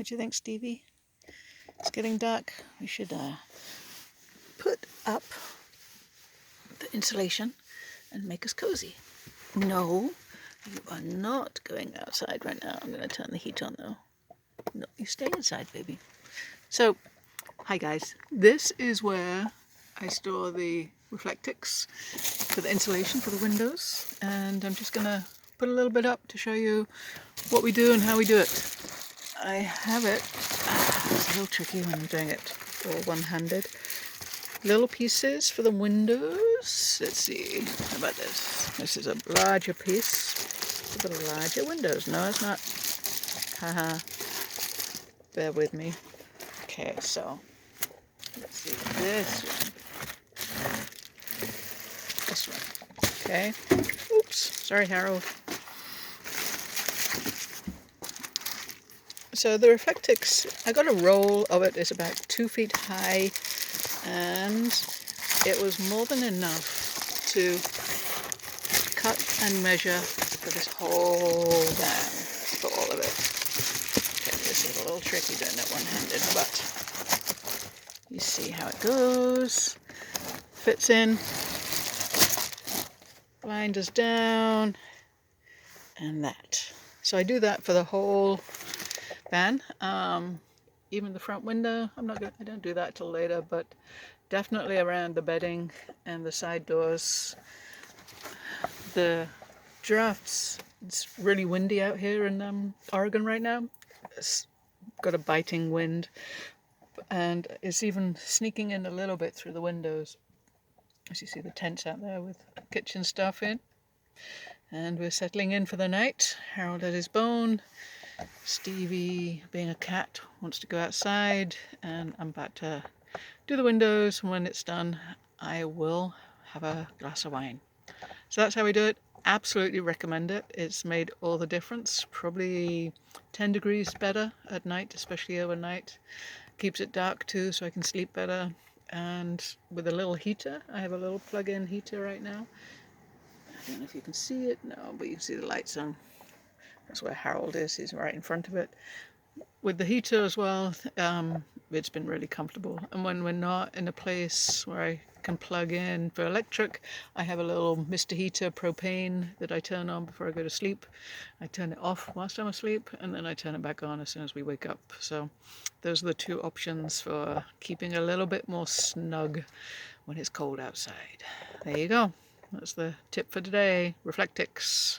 What do you think, Stevie? It's getting dark. We should put up the insulation and make us cozy. No, you are not going outside right now. I'm going to turn the heat on though. No, you stay inside, baby. So, hi guys. This is where I store the Reflectix for the insulation for the windows, and I'm just going to put a little bit up to show you what we do and how we do it. I have it, it's a little tricky when I'm doing it all one-handed. Little pieces for the windows. Let's see, how about this? This is a larger piece for the larger windows. No, it's not. Haha. Bear with me. Okay, so let's see this one. This one. Okay. Oops. Sorry, Harold. So the Reflectix, I got a roll of it. It's about 2 feet high, and it was more than enough to cut and measure for this whole van, for all of it. Okay, this is a little tricky doing it one-handed, but you see how it goes. Fits in, blinders down, and that. So I do that for the whole van. Even the front window, I don't do that till later, but definitely around the bedding and the side doors. The drafts, it's really windy out here in Oregon right now. It's got a biting wind, and it's even sneaking in a little bit through the windows. As you see the tents out there with kitchen stuff in. And we're settling in for the night. Harold at his bone. Stevie, being a cat, wants to go outside, and I'm about to do the windows. When it's done, I will have a glass of wine. So that's how we do it. Absolutely recommend it. It's made all the difference. Probably 10 degrees better at night, especially overnight. Keeps it dark too, so I can sleep better. And with a little heater, I have a little plug-in heater right now. I don't know if you can see it, no, but you can see the lights on. That's where Harold is, he's right in front of it. With the heater as well, it's been really comfortable. And when we're not in a place where I can plug in for electric, I have a little Mr. Heater propane that I turn on before I go to sleep. I turn it off whilst I'm asleep, and then I turn it back on as soon as we wake up. So those are the two options for keeping a little bit more snug when it's cold outside. There you go. That's the tip for today. Reflectix.